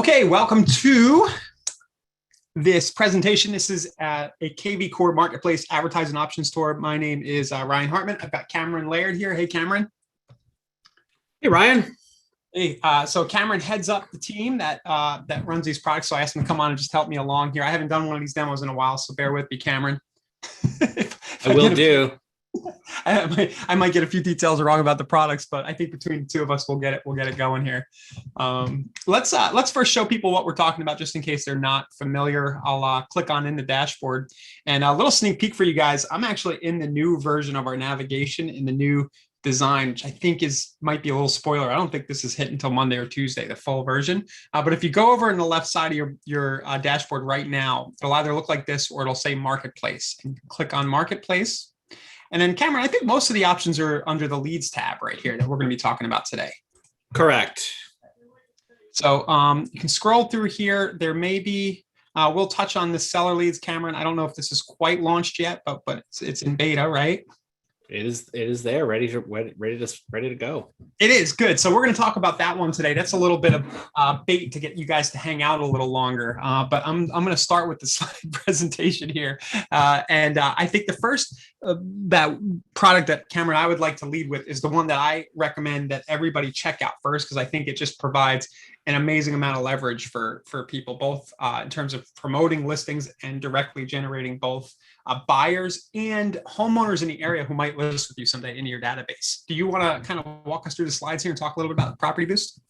Okay, welcome to this presentation. This is a kvCORE Marketplace Advertising Options Store. My name is Ryan Hartman. I've got Cameron Laird here. Hey, Cameron. Hey, Ryan. Hey, so Cameron heads up the team that runs these products. So I asked him to come on and just help me along here. I haven't done one of these demos in a while, so bear with me, Cameron. I will do. I might get a few details wrong about the products, but I think between the two of us, we'll get it going here. Let's first show people what we're talking about, just in case they're not familiar. I'll click on in the dashboard, and a little sneak peek for you guys. I'm actually in the new version of our navigation in the new design, which I think might be a little spoiler. I don't think this is hit until Monday or Tuesday, the full version. But if you go over in the left side of your dashboard right now, it'll either look like this or it'll say Marketplace. And click on Marketplace. And then Cameron, I think most of the options are under the leads tab right here that we're going to be talking about today. Correct. So you can scroll through here. There may be, we'll touch on the seller leads, Cameron. I don't know if this is quite launched yet, but it's in beta, right? It is there, ready to go. It is good. So we're going to talk about that one today. That's a little bit of bait to get you guys to hang out a little longer. But I'm going to start with the slide presentation here. And I think the first that product that Cameron I would like to lead with is the one that I recommend that everybody check out first, because I think it just provides an amazing amount of leverage for people, both in terms of promoting listings and directly generating both buyers and homeowners in the area who might list with you someday into your database. Do you want to kind of walk us through the slides here and talk a little bit about Property Boost?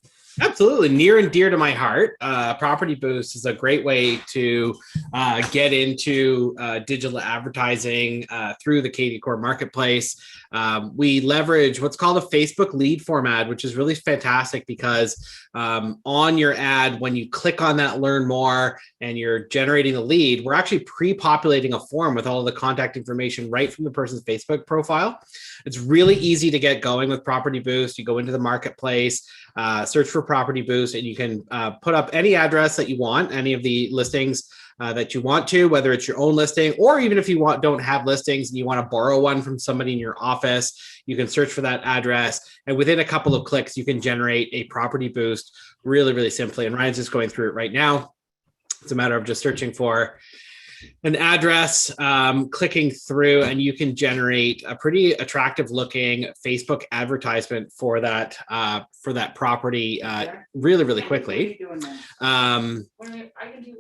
Absolutely. Near and dear to my heart. Property Boost is a great way to get into digital advertising through the kvCORE Marketplace. We leverage what's called a Facebook lead form ad, which is really fantastic because on your ad, when you click on that learn more and you're generating a lead, we're actually pre-populating a form with all of the contact information right from the person's Facebook profile. It's really easy to get going with Property Boost. You go into the marketplace, search for Property Boost, and you can put up any address that you want, any of the listings that you want to, whether it's your own listing, or even if you don't have listings and you want to borrow one from somebody in your office, you can search for that address. And within a couple of clicks, you can generate a Property Boost really, really simply. And Ryan's just going through it right now. It's a matter of just searching for an address, clicking through, and you can generate a pretty attractive looking Facebook advertisement for that property really, really quickly.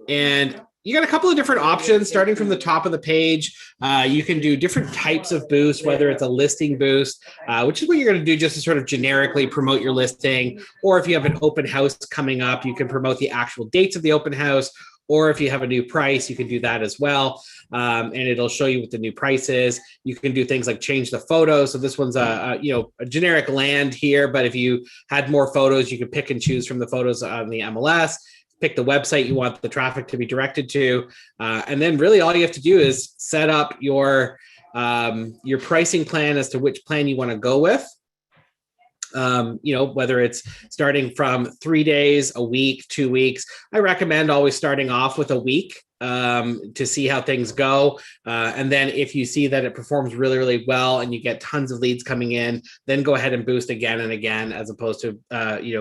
And you got a couple of different options starting from the top of the page. You can do different types of boosts, whether it's a listing boost, which is what you're going to do just to sort of generically promote your listing. Or if you have an open house coming up, you can promote the actual dates of the open house. Or if you have a new price, you can do that as well. And it'll show you what the new price is. You can do things like change the photo. So this one's a generic land here, but if you had more photos, you could pick and choose from the photos on the MLS, pick the website you want the traffic to be directed to. And then really all you have to do is set up your pricing plan as to which plan you want to go with. Whether it's starting from 3 days, a week, 2 weeks, I recommend always starting off with a week to see how things go. And then if you see that it performs really, really well and you get tons of leads coming in, then go ahead and boost again and again, as opposed to,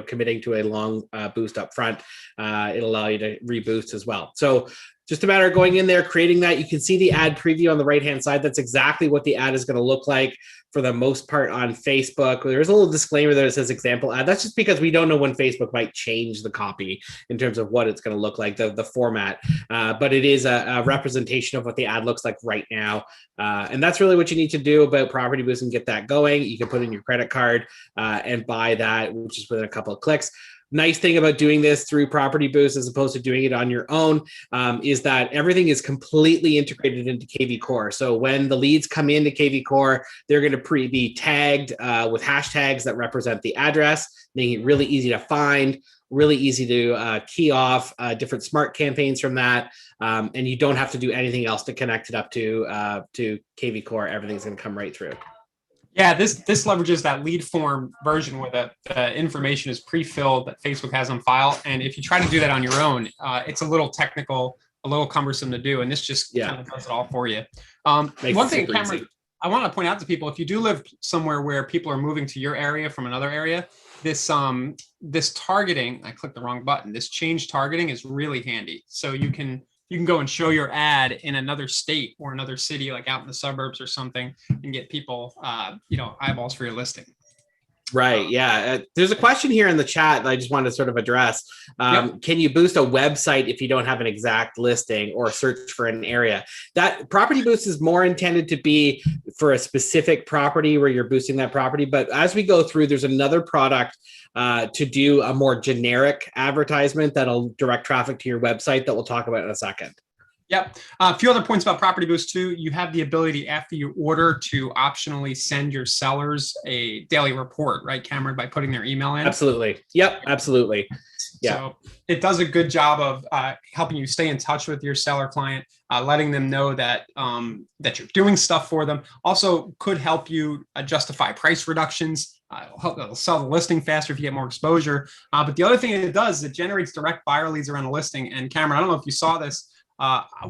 committing to a long boost up front. It'll allow you to reboost as well. So just a matter of going in there, creating that. You can see the ad preview on the right-hand side. That's exactly what the ad is going to look like for the most part on Facebook. There's a little disclaimer that it says example ad. That's just because we don't know when Facebook might change the copy in terms of what it's going to look like, the format. But it is a representation of what the ad looks like right now. And that's really what you need to do about Property Boost and get that going. You can put in your credit card and buy that, which is within a couple of clicks. Nice thing about doing this through Property Boost as opposed to doing it on your own is that everything is completely integrated into kvCORE. So when the leads come into kvCORE, they're going to be tagged with hashtags that represent the address, making it really easy to find, really easy to key off different smart campaigns from that. And you don't have to do anything else to connect it up to kvCORE. Everything's going to come right through. Yeah, this leverages that lead form version where the information is pre-filled that Facebook has on file. And if you try to do that on your own, it's a little technical, a little cumbersome to do. And this just kind of does it all for you. One thing, Cameron, I want to point out to people, if you do live somewhere where people are moving to your area from another area, this targeting, I clicked the wrong button. This change targeting is really handy. So you can go and show your ad in another state or another city, like out in the suburbs or something, and get people, eyeballs for your listing. Right. Yeah. There's a question here in the chat that I just wanted to sort of address. Yep. Can you boost a website if you don't have an exact listing or search for an area? That property boost is more intended to be for a specific property where you're boosting that property. But as we go through, there's another product to do a more generic advertisement that'll direct traffic to your website that we'll talk about in a second. Yep. A few other points about Property Boost too. You have the ability after you order to optionally send your sellers a daily report, right, Cameron, by putting their email in? Absolutely. Yep. Absolutely. Yeah. So it does a good job of helping you stay in touch with your seller client, letting them know that that you're doing stuff for them. Also could help you justify price reductions. It'll sell the listing faster if you get more exposure. But the other thing it does is it generates direct buyer leads around the listing. And Cameron, I don't know if you saw this.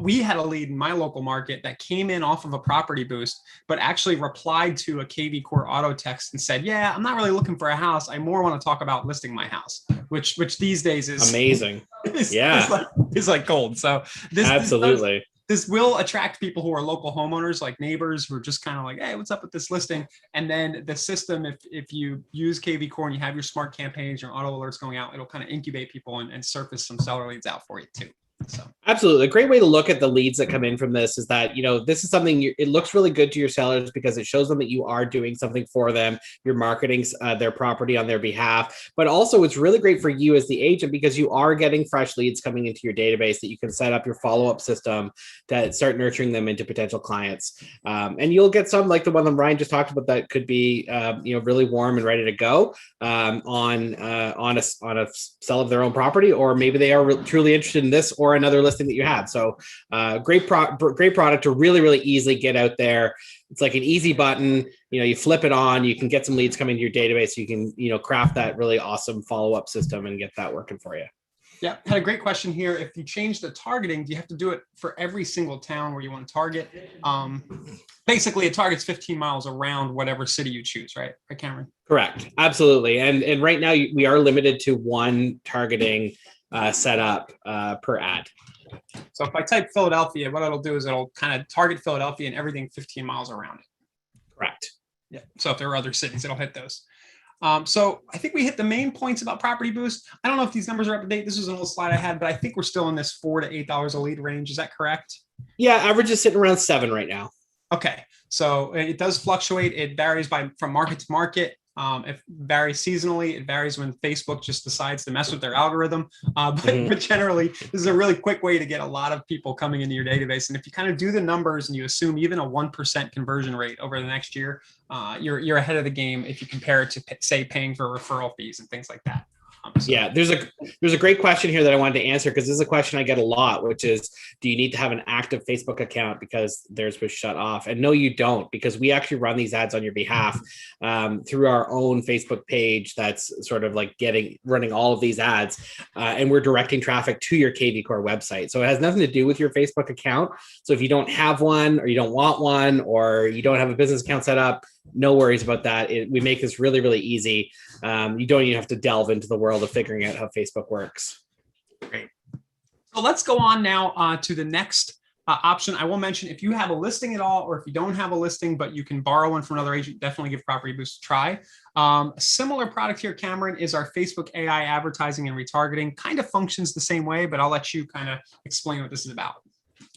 We had a lead in my local market that came in off of a Property Boost, but actually replied to a kvCORE auto text and said, yeah, I'm not really looking for a house. I more want to talk about listing my house, which these days is amazing. is like gold. So absolutely. This will attract people who are local homeowners, like neighbors who are just kind of like, hey, what's up with this listing? And then the system, if you use kvCORE and you have your smart campaigns, your auto alerts going out, it'll kind of incubate people and surface some seller leads out for you too. So. Absolutely. A great way to look at the leads that come in from this is that, this is something it looks really good to your sellers because it shows them that you are doing something for them. You're marketing their property on their behalf, but also it's really great for you as the agent because you are getting fresh leads coming into your database that you can set up your follow-up system to start nurturing them into potential clients. And you'll get some like the one that Ryan just talked about that could be, really warm and ready to go on a sell of their own property, or maybe they are truly interested in this or another listing that you have. So great product to really, really easily get out there. It's like an easy button, you flip it on, you can get some leads coming to your database. So you can, craft that really awesome follow-up system and get that working for you. Yeah, had a great question here. If you change the targeting, do you have to do it for every single town where you want to target? Basically, it targets 15 miles around whatever city you choose, right? Right, Cameron? Correct. Absolutely. And right now we are limited to one targeting set up per ad. So if I type Philadelphia, what it'll do is it'll kind of target Philadelphia and everything 15 miles around it. Correct. Yeah. So if there are other cities, it'll hit those. So I think we hit the main points about Property Boost. I don't know if these numbers are up to date. This was an old slide I had, but I think we're still in this $4 to $8 a lead range. Is that correct? Yeah, average is sitting around 7 right now. Okay. So it does fluctuate. It varies from market to market. It varies seasonally. It varies when Facebook just decides to mess with their algorithm. But generally, this is a really quick way to get a lot of people coming into your database. And if you kind of do the numbers and you assume even a 1% conversion rate over the next year, you're ahead of the game if you compare it to, say, paying for referral fees and things like that. Yeah, there's a great question here that I wanted to answer because this is a question I get a lot, which is, do you need to have an active Facebook account because theirs was shut off? And no, you don't, because we actually run these ads on your behalf through our own Facebook page. That's sort of like running all of these ads, and we're directing traffic to your kvCORE website. So it has nothing to do with your Facebook account. So if you don't have one, or you don't want one, or you don't have a business account set up, no worries about that. We make this really, really easy. You don't even have to delve into the world of figuring out how Facebook works. Great. So let's go on now to the next option. I will mention, if you have a listing at all, or if you don't have a listing, but you can borrow one from another agent, definitely give Property Boost a try. A similar product here, Cameron, is our Facebook AI advertising and retargeting. Kind of functions the same way, but I'll let you kind of explain what this is about.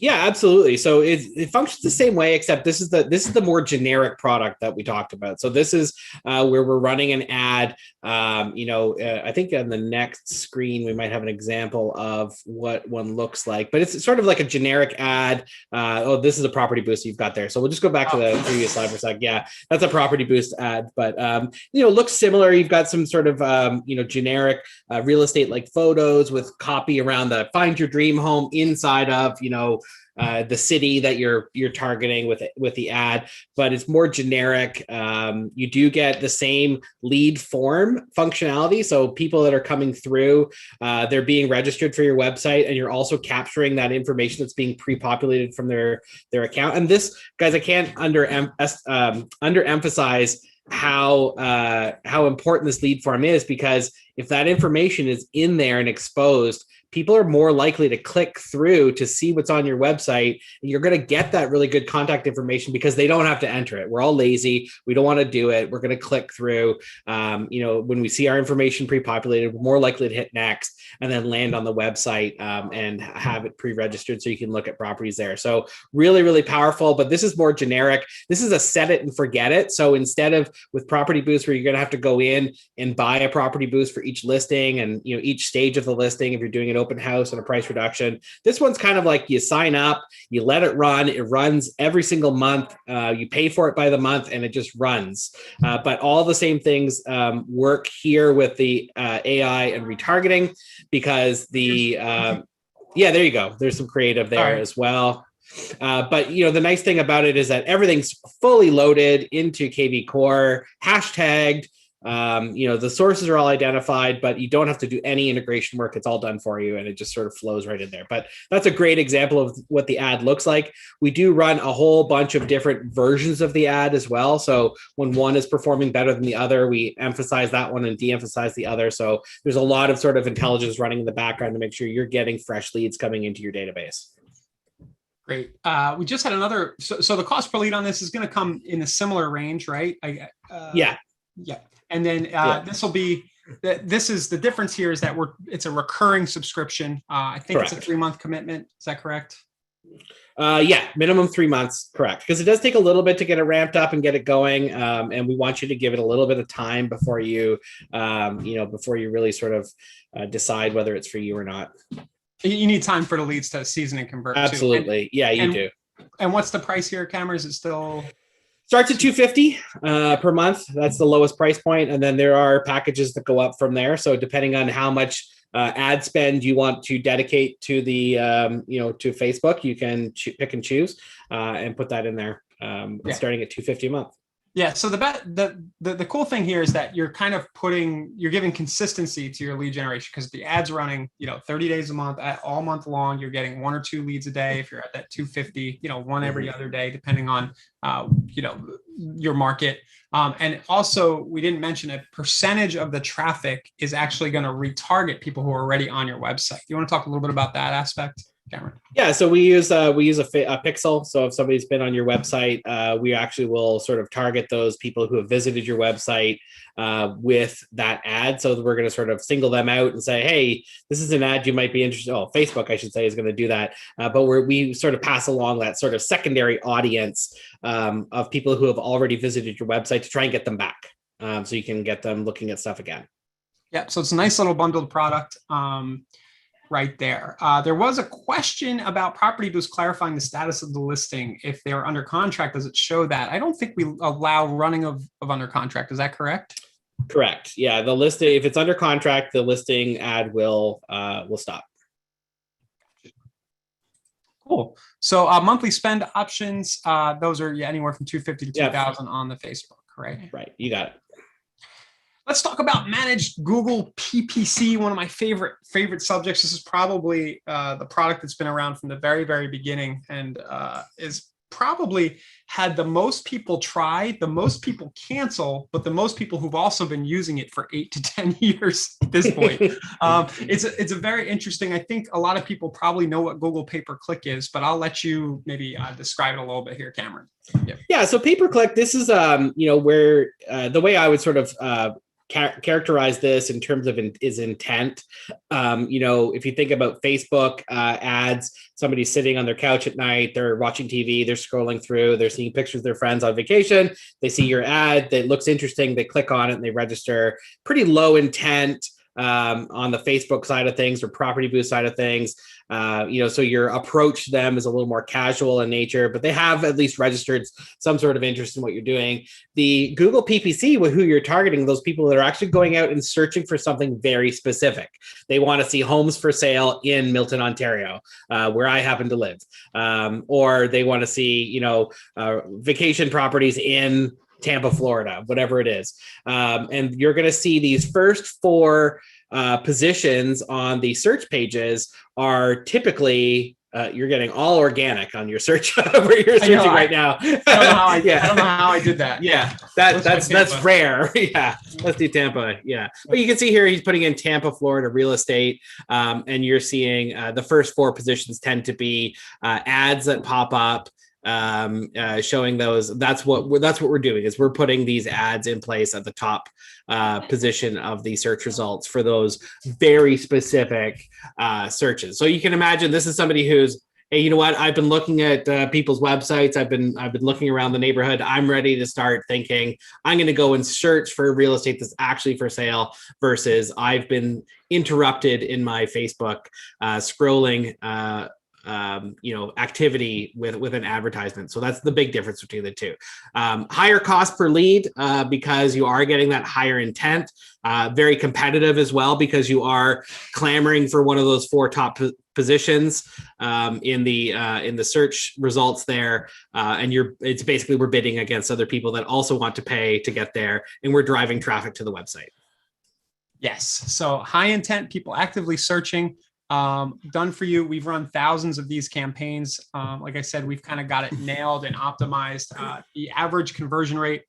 Yeah, absolutely. So it functions the same way, except this is the more generic product that we talked about. So this is where we're running an ad. I think on the next screen we might have an example of what one looks like, but it's sort of like a generic ad. This is a Property Boost you've got there. So we'll just go back to the previous slide for a sec. Yeah, that's a Property Boost ad, but looks similar. You've got some sort of generic real estate like photos with copy around the find your dream home inside of the city that you're targeting with the ad, but it's more generic. You do get the same lead form functionality. So people that are coming through, they're being registered for your website, and you're also capturing that information that's being pre-populated from their account. And this, guys, I can't underemphasize how important this lead form is, because if that information is in there and exposed, people are more likely to click through to see what's on your website. And you're going to get that really good contact information because they don't have to enter it. We're all lazy. We don't want to do it. We're going to click through. When we see our information pre-populated, we're more likely to hit next and then land on the website and have it pre-registered so you can look at properties there. So really, really powerful, but this is more generic. This is a set it and forget it. So instead of with Property Boost, where you're going to have to go in and buy a Property Boost for each listing and each stage of the listing, if you're doing an open house and a price reduction, this one's kind of like you sign up, you let it run. It runs every single month. You pay for it by the month, and it just runs. But all the same things work here with the AI and retargeting, because the there you go. There's some creative there as well. But the nice thing about it is that everything's fully loaded into kvCORE, hashtagged. The sources are all identified, but you don't have to do any integration work. It's all done for you, and it just sort of flows right in there. But that's a great example of what the ad looks like. We do run a whole bunch of different versions of the ad as well. So when one is performing better than the other, we emphasize that one and de-emphasize the other. So there's a lot of sort of intelligence running in the background to make sure you're getting fresh leads coming into your database. Great. We just had another. So the cost per lead on this is going to come in a similar range, right? Yeah. And then this will be. This is the difference here is that it's a recurring subscription. I think Correct. It's a 3-month commitment. Is that correct? Minimum 3 months. Correct. Because it does take a little bit to get it ramped up and get it going. And we want you to give it a little bit of time before you, before you really sort of decide whether it's for you or not. You need time for the leads to season and convert. Absolutely. You do. And what's the price here, Cameron? Is it still? Starts at $250 per month. That's the lowest price point. And then there are packages that go up from there. So depending on how much ad spend you want to dedicate to the, to Facebook, you can pick and choose and put that in there. Starting at $250 a month. Yeah. So the cool thing here is that you're kind of you're giving consistency to your lead generation, because the ad's running, 30 days a month, all month long. You're getting 1 or 2 leads a day. If you're at that 250, one every other day, depending on, your market. And also, we didn't mention a percentage of the traffic is actually going to retarget people who are already on your website. You want to talk a little bit about that aspect, Cameron? Yeah, so we use a pixel. So if somebody's been on your website, we actually will sort of target those people who have visited your website with that ad. So we're going to sort of single them out and say, hey, this is an ad you might be interested. Oh, Facebook, I should say, is going to do that. But we sort of pass along that sort of secondary audience of people who have already visited your website to try and get them back, so you can get them looking at stuff again. Yeah, so it's a nice little bundled product. Right there. There was a question about Property Boost clarifying the status of the listing. If they're under contract, does it show that? I don't think we allow running of under contract. Is that correct? Correct. Yeah, the listing, if it's under contract, the listing ad will stop. Cool. So monthly spend options, those are anywhere from $250 to $2,000 on the Facebook, right? Right. You got it. Let's talk about managed Google PPC, one of my favorite subjects. This is probably the product that's been around from the very, very beginning, and is probably had the most people try, the most people cancel, but the most people who've also been using it for 8 to 10 years at this point. It's a very interesting. I think a lot of people probably know what Google pay-per-click is, but I'll let you maybe describe it a little bit here, Cameron. Yeah. So pay-per-click, this is where the way I would sort of characterize this in terms of is intent. If you think about Facebook ads, somebody's sitting on their couch at night, they're watching TV, they're scrolling through, they're seeing pictures of their friends on vacation, they see your ad that looks interesting, they click on it and they register. Pretty low intent on the Facebook side of things or Property Boost side of things. So your approach to them is a little more casual in nature, but they have at least registered some sort of interest in what you're doing. The Google PPC, with who you're targeting, those people that are actually going out and searching for something very specific. They want to see homes for sale in Milton, Ontario, where I happen to live, or they want to see, vacation properties in Tampa, Florida, whatever it is. And you're going to see these first 4 positions on the search pages are typically You're getting all organic on your search where you're searching right now. I don't know how I don't know how I did that. Yeah, that's rare. Yeah, let's do Tampa. Yeah, but you can see here he's putting in Tampa, Florida real estate, and you're seeing the first 4 positions tend to be ads that pop up. Showing those. That's what we're doing, is we're putting these ads in place at the top position of the search results for those very specific searches. So you can imagine this is somebody who's, hey, you know what? I've been looking at people's websites. I've been looking around the neighborhood. I'm ready to start thinking I'm going to go and search for real estate that's actually for sale, versus I've been interrupted in my Facebook scrolling activity with an advertisement. So that's the big difference between the two. Higher cost per lead because you are getting that higher intent. Very competitive as well, because you are clamoring for one of those 4 top positions in the search results there, and it's basically we're bidding against other people that also want to pay to get there, and we're driving traffic to the website. Yes. So high intent, people actively searching. Done for you. We've run thousands of these campaigns. Like I said, we've kind of got it nailed and optimized. The average conversion rate,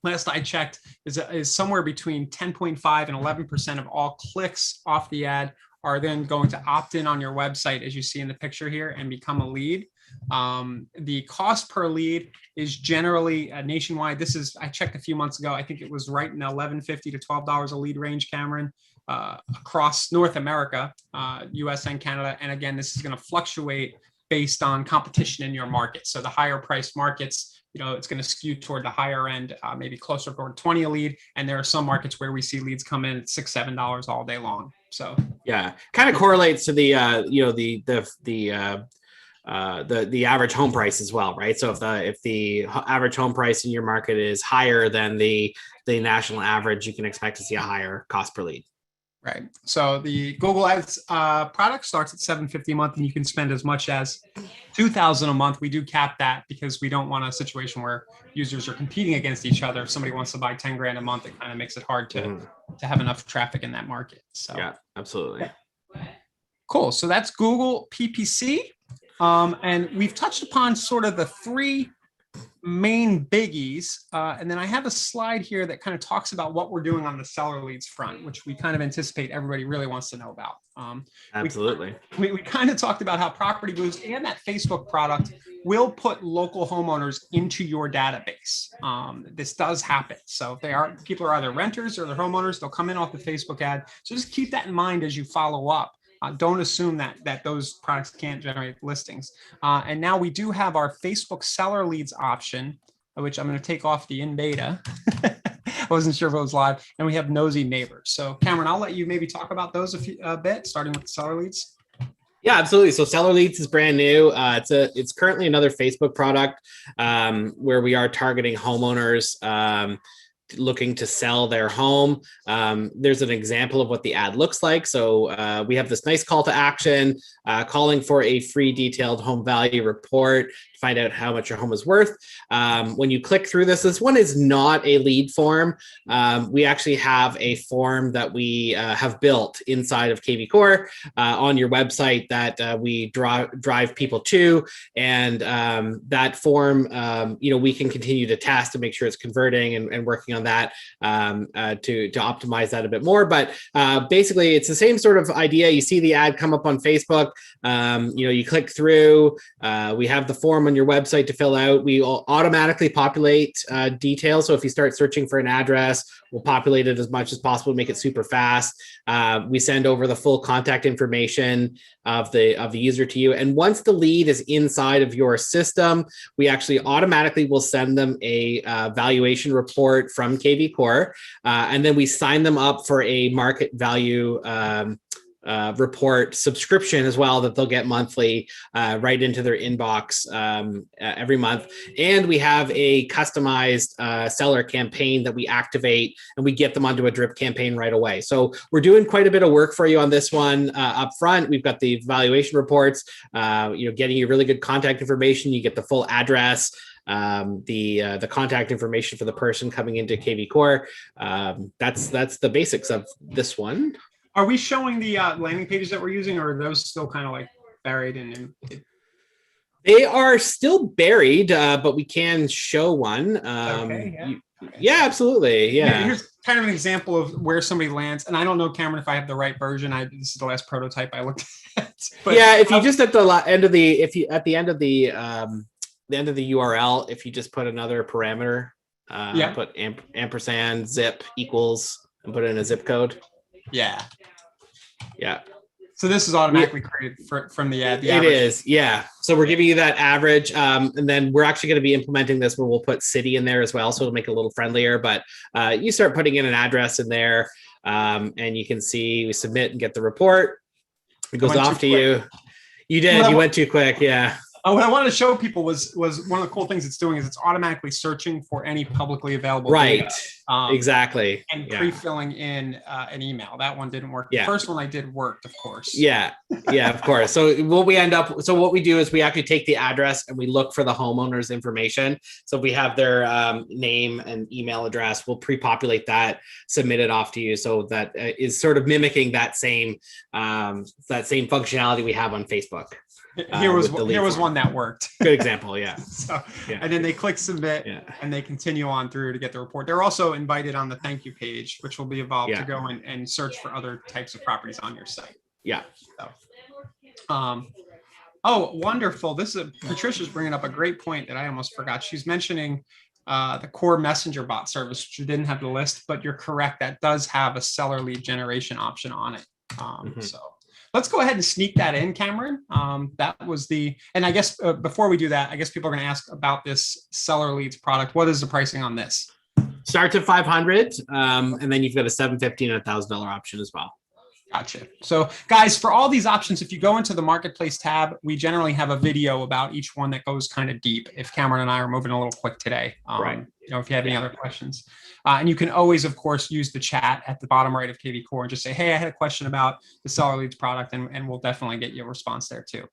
last I checked, is somewhere between 10.5 and 11% of all clicks off the ad are then going to opt in on your website, as you see in the picture here, and become a lead. The cost per lead is generally nationwide. I checked a few months ago. I think it was right in the $11.50 to $12 a lead range, Cameron. Across North America, US and Canada. And again, this is going to fluctuate based on competition in your market. So the higher priced markets, it's going to skew toward the higher end, maybe closer toward 20 a lead. And there are some markets where we see leads come in at $6, $7 all day long. So yeah, kind of correlates to the average home price as well, right? So if the average home price in your market is higher than the national average, you can expect to see a higher cost per lead. Right. So the Google Ads product starts at $750 a month, and you can spend as much as $2,000 a month. We do cap that because we don't want a situation where users are competing against each other. If somebody wants to buy 10 grand a month, it kind of makes it hard to have enough traffic in that market. So yeah, absolutely. Cool. So that's Google PPC. And we've touched upon sort of the 3 main biggies. And then I have a slide here that kind of talks about what we're doing on the seller leads front, which we kind of anticipate everybody really wants to know about. Absolutely. We kind of talked about how Property Boost and that Facebook product will put local homeowners into your database. This does happen. So if people are either renters or they're homeowners, they'll come in off the Facebook ad. So just keep that in mind as you follow up. Don't assume that those products can't generate listings. And now we do have our Facebook seller leads option, which I'm going to take off the in beta. I wasn't sure if it was live. And we have Nosy neighbors. So Cameron, I'll let you maybe talk about those a bit, starting with the seller leads. Yeah, absolutely. So Seller Leads is brand new. It's currently another Facebook product where we are targeting homeowners looking to sell their home. There's an example of what the ad looks like. So we have this nice call to action, calling for a free detailed home value report to find out how much your home is worth. When you click through this one is not a lead form. We actually have a form that we have built inside of kvCORE on your website that we drive people to. And that form, we can continue to test to make sure it's converting and working on that to optimize that a bit more. But basically, it's the same sort of idea. You see the ad come up on Facebook. You click through. We have the form on your website to fill out. We will automatically populate details. So if you start searching for an address, we'll populate it as much as possible to make it super fast. We send over the full contact information of the user to you. And once the lead is inside of your system, we actually automatically will send them a valuation report from kvCORE. And then we sign them up for a market value report subscription as well that they'll get monthly right into their inbox every month. And we have a customized seller campaign that we activate and we get them onto a drip campaign right away. So we're doing quite a bit of work for you on this one up front. We've got the valuation reports, getting you really good contact information. You get the full address, the contact information for the person coming into kvCORE. That's the basics of this one. Are we showing the landing pages that we're using, or are those still kind of like buried They are still buried, but we can show one. Okay, yeah. Yeah, absolutely. Yeah. Here's kind of an example of where somebody lands. And I don't know, Cameron, if I have the right version. This is the last prototype I looked at. But yeah, if you just at the end of the end of the URL, if you just put another parameter, put ampersand zip equals and put in a zip code. Yeah. Yeah. So this is automatically created from the ad. It is, yeah. So we're giving you that average, and then we're actually going to be implementing this where we'll put city in there as well, so it'll make it a little friendlier. But you start putting in an address in there, and you can see we submit and get the report. It goes off to you. You did. You went too quick. Yeah. What I wanted to show people was one of the cool things it's doing is it's automatically searching for any publicly available data, exactly, and pre-filling in an email. That one didn't work. The first one I did worked, of course. Yeah, of course. So what we do is we actually take the address and we look for the homeowner's information. So if we have their name and email address, we'll pre-populate that, submit it off to you. So that is sort of mimicking that same functionality we have on Facebook. Here was one that worked. Good example, yeah. And then they click submit, and they continue on through to get the report. They're also invited on the thank you page, which will be evolved to go and search for other types of properties on your site. Yeah. So, oh, wonderful! Patricia's bringing up a great point that I almost forgot. She's mentioning the core messenger bot service, which you didn't have the list, but you're correct. That does have a seller lead generation option on it. So. Let's go ahead and sneak that in, Cameron. That was and I guess before we do that, I guess people are going to ask about this seller leads product. What is the pricing on this? Starts at $500, and then you've got a $750 and $1,000 option as well. Gotcha. So guys, for all these options, if you go into the marketplace tab, we generally have a video about each one that goes kind of deep. If Cameron and I are moving a little quick today, right. If you have any other questions, and you can always, of course, use the chat at the bottom right of kvCORE and just say, hey, I had a question about the seller leads product, and we'll definitely get you a response there too.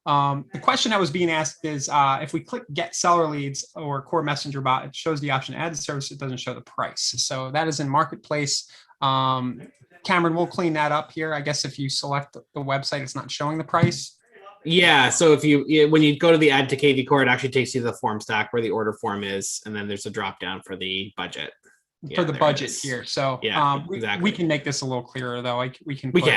The question that was being asked is if we click get seller leads or core messenger bot, it shows the option add the service. It doesn't show the price. So that is in marketplace. Cameron, we'll clean that up here. I guess if you select the website, it's not showing the price. Yeah. So when you go to the add to kvCORE, it actually takes you to the form stack where the order form is, and then there's a drop down for the budget. For the budget here. So exactly. We can make this a little clearer though. We can put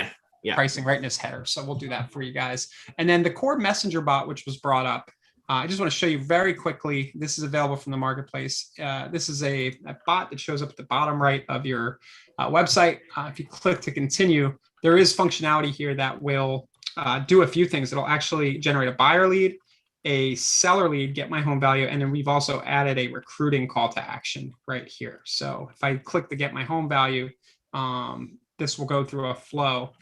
pricing right in this header. So we'll do that for you guys. And then the core messenger bot, which was brought up, I just want to show you very quickly. This is available from the marketplace. This is a bot that shows up at the bottom right of your website. If you click to continue, there is functionality here that will do a few things. It'll actually generate a buyer lead, a seller lead, get my home value, and then we've also added a recruiting call to action right here. So if I click the get my home value, this will go through a flow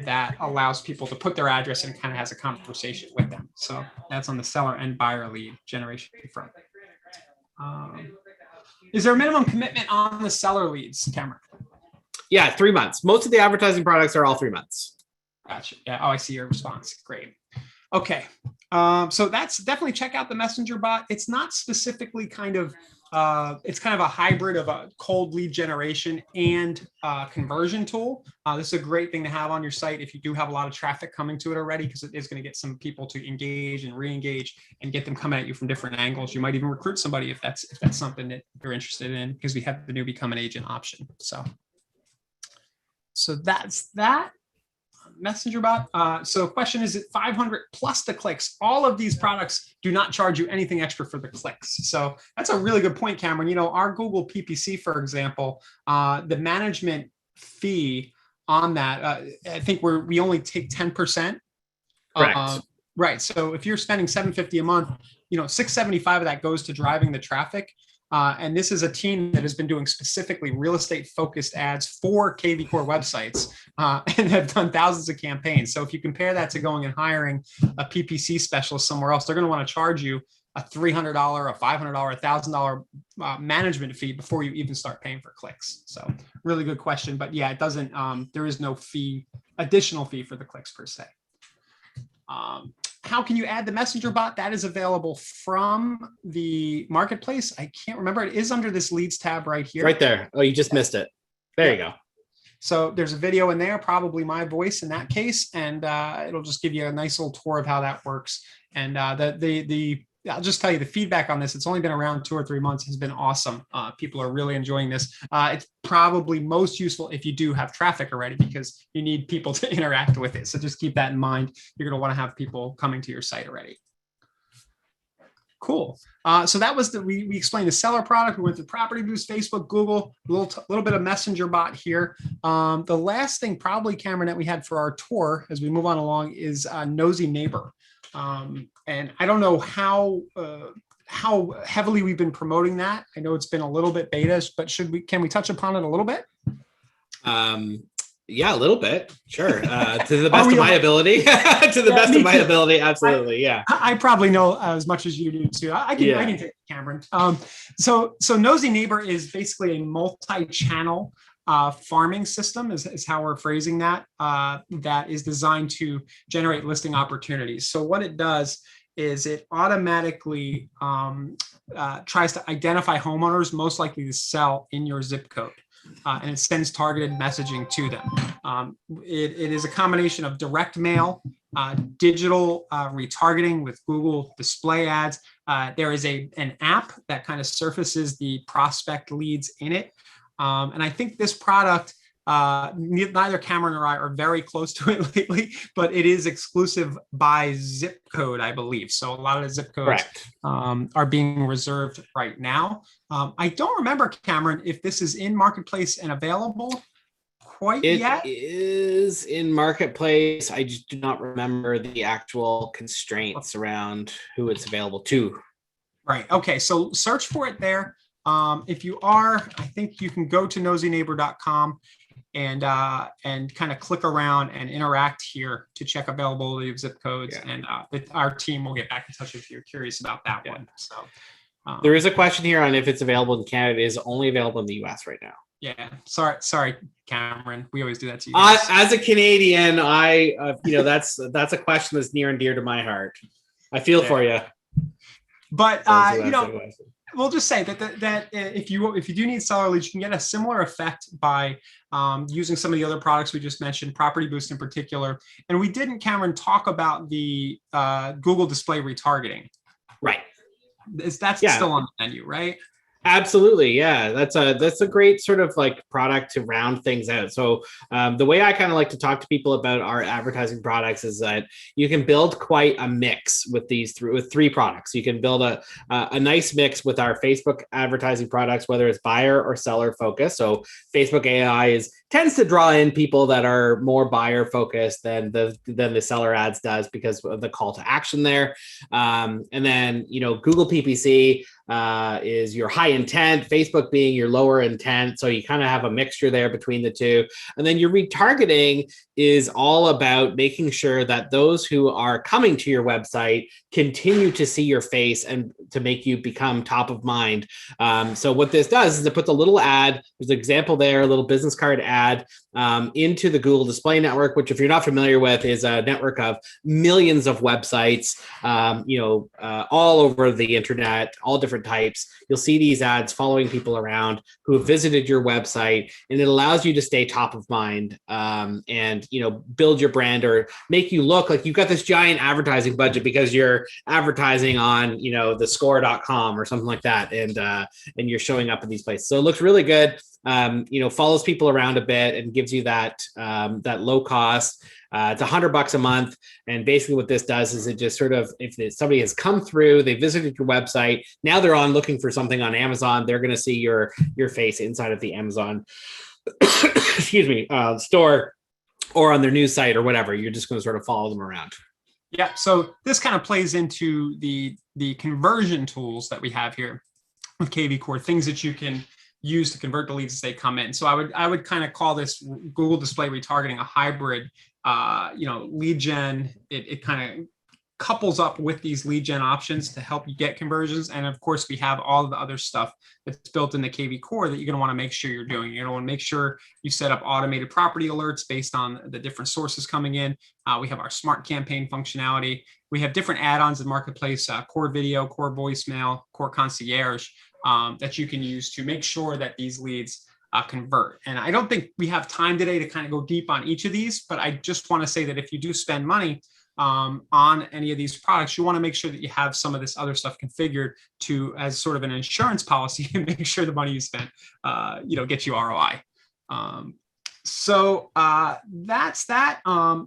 that allows people to put their address and kind of has a conversation with them. So that's on the seller and buyer lead generation front. Is there a minimum commitment on the seller leads, Cameron? Yeah, 3 months. Most of the advertising products are all 3 months. Gotcha. Yeah. Oh, I see your response. Great. Okay. So that's definitely check out the messenger bot. It's not specifically it's kind of a hybrid of a cold lead generation and conversion tool. This is a great thing to have on your site if you do have a lot of traffic coming to it already, because it is going to get some people to engage and re-engage and get them coming at you from different angles. You might even recruit somebody if that's something that you're interested in, because we have the new become an agent option. So that's that. Messenger bot. So question is it 500 plus the clicks? All of these products do not charge you anything extra for the clicks. So that's a really good point, Cameron. Our Google PPC, for example, the management fee on that, I think we only take 10%. Correct. Right. So if you're spending $750 a month, $675 of that goes to driving the traffic. And this is a team that has been doing specifically real estate focused ads for kvCORE websites and have done thousands of campaigns. So if you compare that to going and hiring a PPC specialist somewhere else, they're going to want to charge you a $300, a $500, $1,000 management fee before you even start paying for clicks. So really good question. But yeah, it doesn't, there is no additional fee for the clicks per se. How can you add the messenger bot? That is available from the marketplace. I can't remember. It is under this leads tab right here. Right there. Oh, you just missed it. There you go. So there's a video in there, probably my voice in that case, and it'll just give you a nice little tour of how that works. And I'll just tell you the feedback on this. It's only been around 2 or 3 months. Has been awesome. People are really enjoying this. It's probably most useful if you do have traffic already, because you need people to interact with it. So just keep that in mind. You're going to want to have people coming to your site already. Cool. So that was we explained the seller product. We went through Property Boost, Facebook, Google, a little bit of Messenger bot here. The last thing probably, Cameron, that we had for our tour as we move on along is Nosy Neighbor. And I don't know how heavily we've been promoting that. I know it's been a little bit beta, but can we touch upon it a little bit? Yeah, a little bit. Sure. To the best of my ability. To the best of my ability. Absolutely. Yeah. I probably know as much as you do too. I can take it, Cameron. So Nosy Neighbor is basically a multi-channel farming system is how we're phrasing that, that is designed to generate listing opportunities. So what it does is it automatically tries to identify homeowners most likely to sell in your zip code. And it sends targeted messaging to them. It is a combination of direct mail, digital retargeting with Google display ads. There is an app that kind of surfaces the prospect leads in it. And I think this product, neither Cameron or I are very close to it lately, but it is exclusive by zip code, I believe. So a lot of the zip codes are being reserved right now. I don't remember, Cameron, if this is in Marketplace and available quite yet. It is in Marketplace. I just do not remember the actual constraints around who it's available to. Right. Okay. So search for it there. If you are, I think you can go to nosyneighbor.com and kind of click around and interact here to check availability of zip codes. Yeah. And our team will get back in touch if you're curious about that one. So there is a question here on if it's available in Canada. It is only available in the US right now. Yeah. Sorry, Cameron. We always do that to you guys. As a Canadian, that's a question that's near and dear to my heart. I feel for you. But we'll just say that if you do need seller leads, you can get a similar effect by using some of the other products we just mentioned, Property Boost in particular. And we didn't, Cameron, talk about the Google display retargeting. Right. That's still on the menu, right? Absolutely. Yeah. That's a great sort of like product to round things out. So the way I kind of like to talk to people about our advertising products is that you can build quite a mix with with three products. You can build a nice mix with our Facebook advertising products, whether it's buyer or seller focused. So Facebook AI tends to draw in people that are more buyer focused than the seller ads does because of the call to action there. And then, Google PPC is your high intent, Facebook being your lower intent. So you kind of have a mixture there between the two. And then your retargeting is all about making sure that those who are coming to your website continue to see your face and to make you become top of mind. So what this does is it puts a little ad, there's an example there, a little business card ad into the Google Display Network, which if you're not familiar with is a network of millions of websites, all over the internet, all different types. You'll see these ads following people around who have visited your website, and it allows you to stay top of mind and build your brand or make you look like you've got this giant advertising budget because you're advertising on the kvCORE.com or something like that, and you're showing up in these places. So it looks really good. Follows people around a bit and gives you that low cost. It's $100 a month. And basically what this does is it just sort of, if somebody has come through, they visited your website, now they're on looking for something on Amazon, they're going to see your face inside of the Amazon, store or on their news site or whatever. You're just going to sort of follow them around. Yeah. So this kind of plays into the conversion tools that we have here with kvCORE, things that you can use to convert the leads as they come in. So I would kind of call this Google display retargeting a hybrid, lead gen. It kind of couples up with these lead gen options to help you get conversions. And of course, we have all of the other stuff that's built in the kvCORE that you're going to want to make sure you're doing. You're going to want to make sure you set up automated property alerts based on the different sources coming in. We have our smart campaign functionality. We have different add-ons in Marketplace, Core Video, Core Voicemail, Core Concierge, that you can use to make sure that these leads convert. And I don't think we have time today to kind of go deep on each of these, but I just want to say that if you do spend money on any of these products, you want to make sure that you have some of this other stuff configured to as sort of an insurance policy and make sure the money you spent, gets you ROI. So that's that.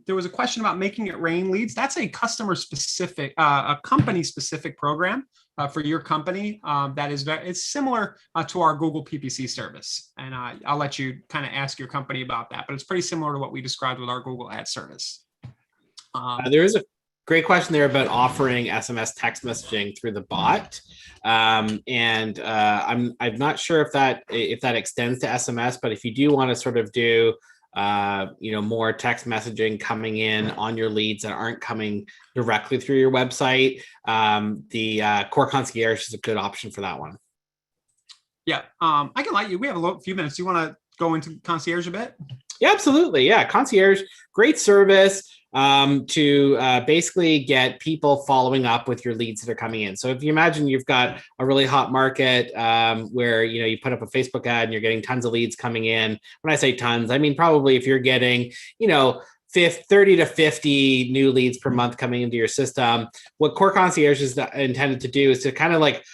There was a question about making it rain leads. That's a customer specific, a company specific program for your company. That is it's similar to our Google PPC service. And I'll let you kind of ask your company about that, but it's pretty similar to what we described with our Google Ad service. There is a great question there about offering SMS text messaging through the bot. I'm not sure if that extends to SMS, but if you do want to sort of do more text messaging coming in on your leads that aren't coming directly through your website, the Core Concierge is a good option for that one. Yeah, I can let you. We have a few minutes. Do you want to go into Concierge a bit? Yeah, absolutely. Yeah, Concierge, great service to basically get people following up with your leads that are coming in. So if you imagine you've got a really hot market where you put up a Facebook ad and you're getting tons of leads coming in. When I say tons, I mean probably if you're getting 30 to 50 new leads per month coming into your system, what Core Concierge is intended to do is to kind of like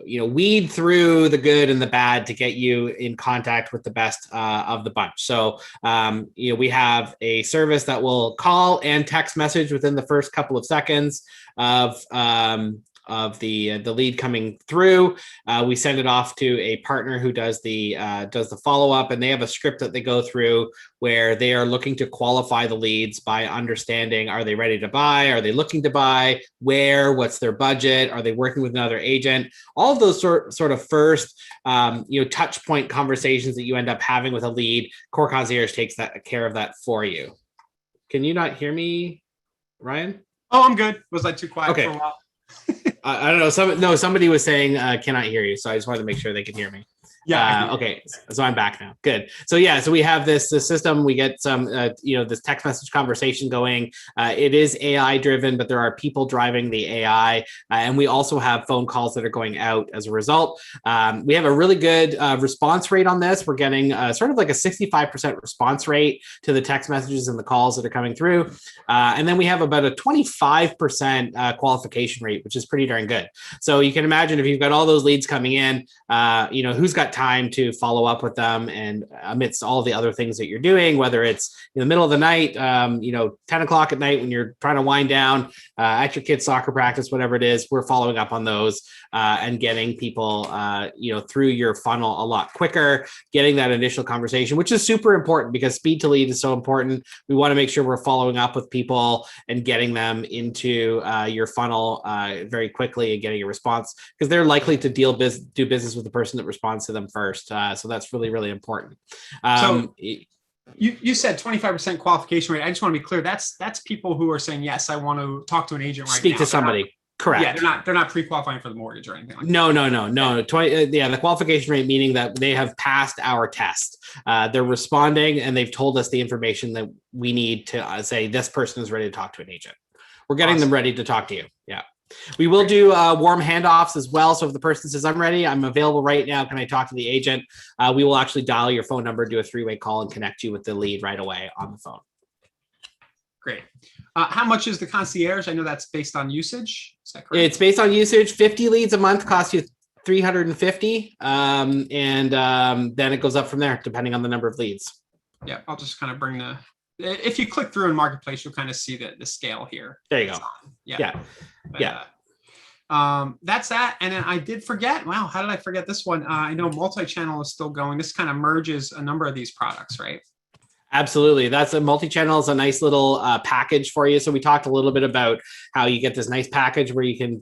weed through the good and the bad to get you in contact with the best of the bunch. So, we have a service that will call and text message within the first couple of seconds of the lead coming through. We send it off to a partner who does the follow-up, and they have a script that they go through where they are looking to qualify the leads by understanding, are they ready to buy? Are they looking to buy? Where? What's their budget? Are they working with another agent? All of those sort of first, touch point conversations that you end up having with a lead, Core Concierge takes care of that for you. Can you not hear me, Ryan? Oh, I'm good. Was I too quiet for a while? I don't know. Somebody was saying cannot hear you, so I just wanted to make sure they could hear me. Yeah. Okay. So I'm back now. Good. So so we have this system. We get some this text message conversation going. It is AI driven, but there are people driving the AI, and we also have phone calls that are going out as a result. We have a really good response rate on this. We're getting sort of like a 65% response rate to the text messages and the calls that are coming through, and then we have about a 25% qualification rate, which is pretty darn good. So you can imagine if you've got all those leads coming in, who's got time to follow up with them, and amidst all the other things that you're doing, whether it's in the middle of the night, 10 o'clock at night when you're trying to wind down at your kid's soccer practice, whatever it is, we're following up on those and getting people, through your funnel a lot quicker, getting that initial conversation, which is super important because speed to lead is so important. We want to make sure we're following up with people and getting them into your funnel very quickly and getting a response, because they're likely to do business with the person that responds to them first. So that's really, really important. So you said 25% qualification rate. I just want to be clear. That's people who are saying, yes, I want to talk to an agent right now. Speak to somebody. Correct. Yeah, they're not pre-qualifying for the mortgage or anything like that. No. The qualification rate, meaning that they have passed our test. They're responding and they've told us the information that we need to say this person is ready to talk to an agent. We're getting them ready to talk to you. Yeah. We will do warm handoffs as well. So if the person says, I'm ready, I'm available right now, can I talk to the agent? We will actually dial your phone number, do a 3-way call, and connect you with the lead right away on the phone. Great. How much is the concierge? I know that's based on usage. Is that correct? It's based on usage. 50 leads a month costs you $350. Then it goes up from there, depending on the number of leads. Yeah, I'll just kind of bring if you click through in Marketplace, you'll kind of see the scale here. There you go. Yeah. That's that. And then I did forget. Wow, how did I forget this one? I know multi-channel is still going. This kind of merges a number of these products, right? Absolutely. That's a multi-channel is a nice little package for you. So we talked a little bit about how you get this nice package where you can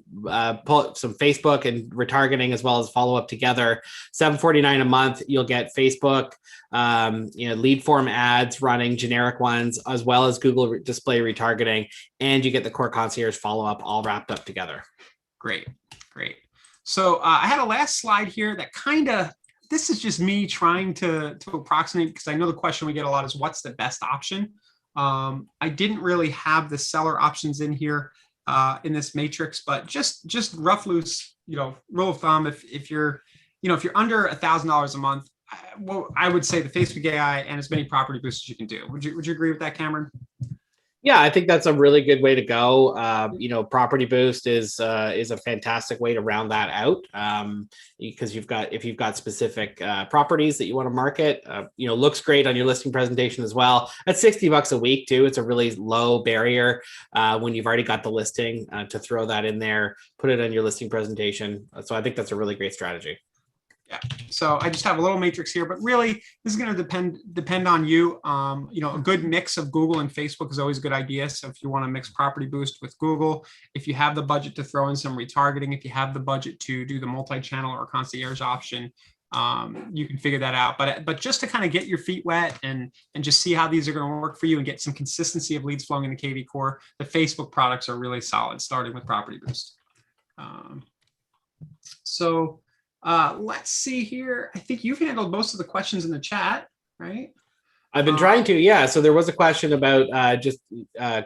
pull some Facebook and retargeting as well as follow up together. $749 a month. You'll get Facebook, lead form ads running, generic ones, as well as Google display retargeting, and you get the Core Concierge follow up all wrapped up together. Great. So I had a last slide here that this is just me trying to approximate, because I know the question we get a lot is what's the best option? I didn't really have the seller options in here in this matrix, but just rough loose, rule of thumb, if you're under $1,000 a month, well, I would say the Facebook AI and as many property boosts as you can do. Would you agree with that, Cameron? Yeah, I think that's a really good way to go. Property Boost is a fantastic way to round that out, because if you've got specific properties that you want to market, looks great on your listing presentation as well. At $60 a week too, it's a really low barrier when you've already got the listing to throw that in there, put it on your listing presentation. So I think that's a really great strategy. Yeah. So I just have a little matrix here, but really this is going to depend on you. A good mix of Google and Facebook is always a good idea. So if you want to mix Property Boost with Google, if you have the budget to throw in some retargeting, if you have the budget to do the multi-channel or concierge option, you can figure that out. But just to kind of get your feet wet and just see how these are going to work for you and get some consistency of leads flowing into kvCORE, the Facebook products are really solid, starting with Property Boost. Let's see here. I think you've handled most of the questions in the chat, right? I've been trying to, yeah. So there was a question about just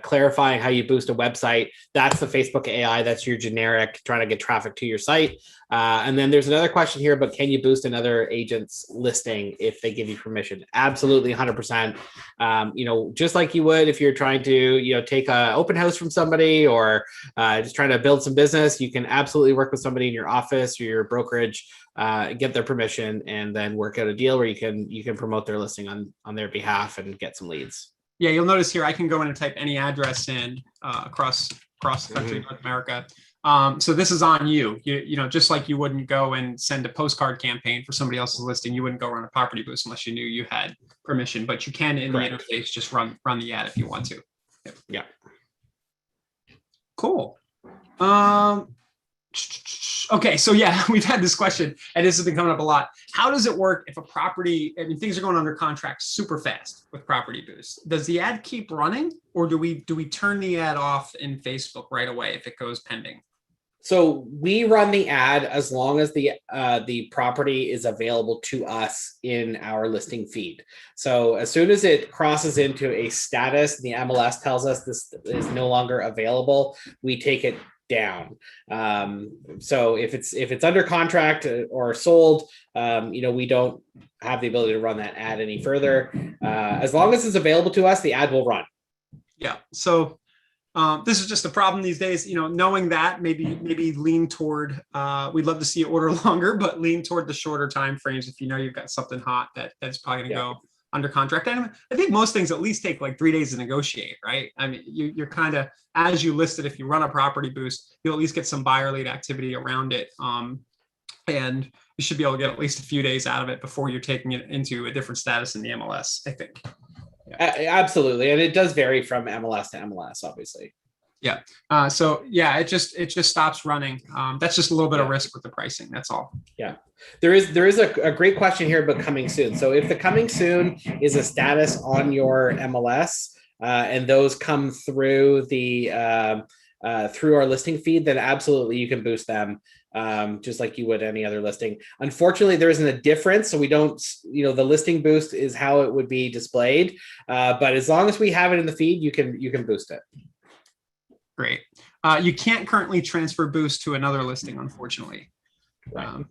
clarifying how you boost a website. That's the Facebook AI. That's your generic trying to get traffic to your site. And then there's another question here about can you boost another agent's listing if they give you permission? Absolutely, 100%. Just like you would if you're trying to, take an open house from somebody or just trying to build some business, you can absolutely work with somebody in your office or your brokerage, get their permission, and then work out a deal where you can promote their listing on their behalf and get some leads. Yeah, you'll notice here I can go in and type any address in across the country, North America. So this is on you. You just like you wouldn't go and send a postcard campaign for somebody else's listing, you wouldn't go run a Property Boost unless you knew you had permission. But you can in Correct. the interface just run the ad if you want to. Yep. Yeah. Cool. Okay, so yeah, we've had this question, and this has been coming up a lot. How does it work if a property, things are going under contract super fast with Property Boost? Does the ad keep running, or do we turn the ad off in Facebook right away if it goes pending? So we run the ad as long as the property is available to us in our listing feed. So as soon as it crosses into a status, the MLS tells us this is no longer available, we take it down. So if it's under contract or sold, we don't have the ability to run that ad any further. As long as it's available to us, the ad will run. Yeah. So this is just a problem these days, knowing that maybe lean toward, we'd love to see it order longer, but lean toward the shorter time frames. If you've got something hot that's probably going to go under contract. And I think most things at least take like 3 days to negotiate, right? I mean, you're kind of, as you listed, if you run a Property Boost, you'll at least get some buyer lead activity around it. And you should be able to get at least a few days out of it before you're taking it into a different status in the MLS, I think. Yeah. Absolutely. And it does vary from MLS to MLS, obviously. Yeah. It just stops running. That's just a little bit of risk with the pricing. That's all. Yeah. There is a great question here about coming soon. So if the coming soon is a status on your MLS and those come through through our listing feed, then absolutely you can boost them just like you would any other listing. Unfortunately, there isn't a difference. So we don't, the listing boost is how it would be displayed. But as long as we have it in the feed, you can boost it. Great. You can't currently transfer boost to another listing, unfortunately. Right.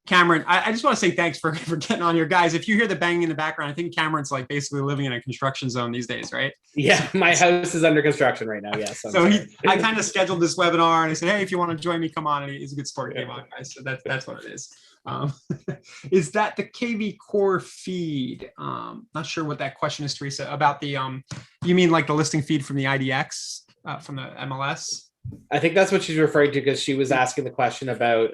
Cameron, I just want to say thanks for getting on here. Guys, if you hear the banging in the background, I think Cameron's like basically living in a construction zone these days, right? Yeah, my house is under construction right now, yes. So I kind of scheduled this webinar and I said, hey, if you want to join me, come on. And he's a good sport. Came on, guys. So that's what it is. Is that the kvCORE feed? Not sure what that question is, Teresa, about the, you mean like the listing feed from the IDX, from the MLS? I think that's what she's referring to because she was asking the question about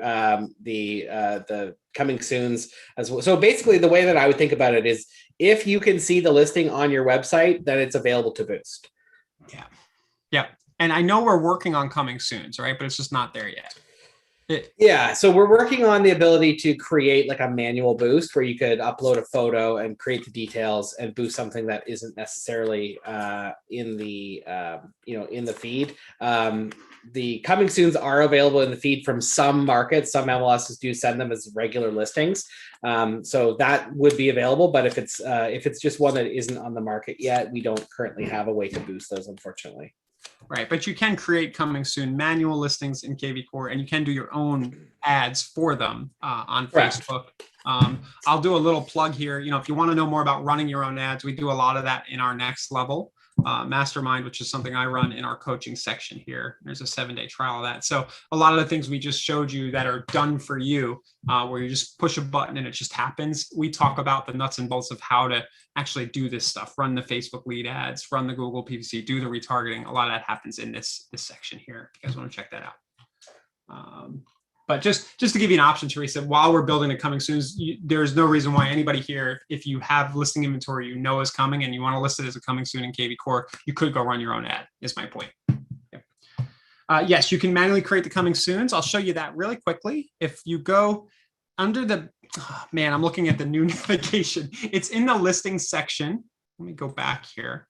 the coming soons as well. So basically the way that I would think about it is if you can see the listing on your website, then it's available to boost. Yeah. And I know we're working on coming soons, right? But it's just not there yet. Yeah, so we're working on the ability to create like a manual boost where you could upload a photo and create the details and boost something that isn't necessarily in the in the feed. The coming soons are available in the feed from some markets. Some MLSs do send them as regular listings, so that would be available. But if it's just one that isn't on the market yet, we don't currently have a way to boost those, unfortunately. Right, but you can create coming soon manual listings in kvCORE, and you can do your own ads for them on Correct. Facebook. I'll do a little plug here. You know, if you want to know more about running your own ads, we do a lot of that in our next level mastermind, which is something I run in our coaching section here. There's a 7-day trial of that. So a lot of the things we just showed you that are done for you, where you just push a button and it just happens. We talk about the nuts and bolts of how to actually do this stuff, run the Facebook lead ads, run the Google PPC, do the retargeting. A lot of that happens in this section here. If you guys want to check that out. But just to give you an option, Teresa, while we're building the coming soon, there's no reason why anybody here, if you have listing inventory you know is coming and you want to list it as a coming soon in kvCORE, you could go run your own ad, is my point. Yes, you can manually create the coming soons. I'll show you that really quickly. If you go under the, man, I'm looking at the new navigation. It's in the listings section. Let me go back here.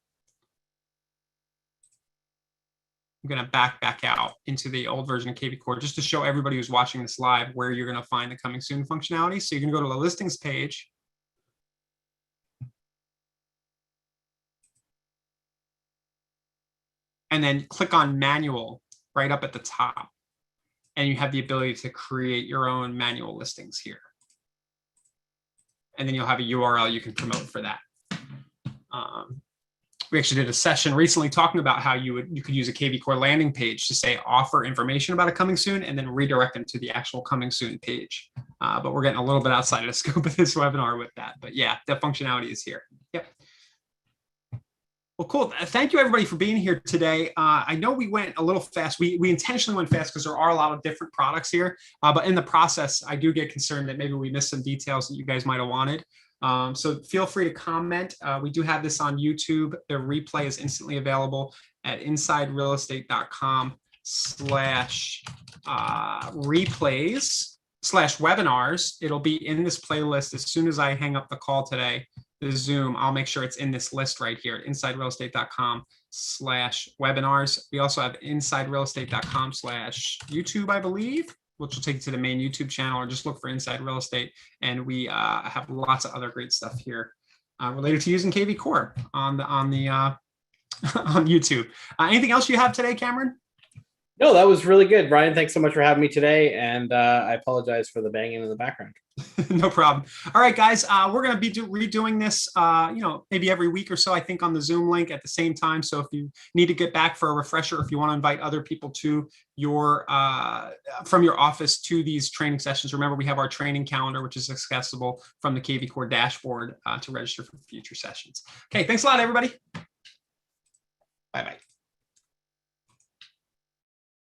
I'm going to back out into the old version of kvCORE just to show everybody who's watching this live where you're going to find the coming soon functionality. So you're going to go to the listings page. And then click on manual right up at the top. And you have the ability to create your own manual listings here. And then you'll have a URL you can promote for that. We actually did a session recently talking about how you could use a kvCORE landing page to say offer information about a coming soon and then redirect them to the actual coming soon page. But we're getting a little bit outside of the scope of this webinar with that. But yeah, that functionality is here. Yep. Well, cool. Thank you everybody for being here today. I know we went a little fast. We intentionally went fast because there are a lot of different products here. But in the process, I do get concerned that maybe we missed some details that you guys might have wanted. So feel free to comment. We do have this on YouTube. The replay is instantly available at insiderealestate.com/replays/webinars. It'll be in this playlist as soon as I hang up the call today, the Zoom. I'll make sure it's in this list right here at insiderealestate.com/webinars. We also have insiderealestate.com/YouTube, I believe, which will take you to the main YouTube channel, or just look for Inside Real Estate. And we have lots of other great stuff here related to using kvCORE on YouTube. Anything else you have today, Cameron? No, that was really good, Brian. Thanks so much for having me today. And I apologize for the banging in the background. No problem. All right, guys, we're going to be redoing this, maybe every week or so, I think, on the Zoom link at the same time. So if you need to get back for a refresher, if you want to invite other people to your from your office to these training sessions, remember we have our training calendar, which is accessible from the kvCORE dashboard to register for future sessions. Okay, thanks a lot, everybody. Bye-bye.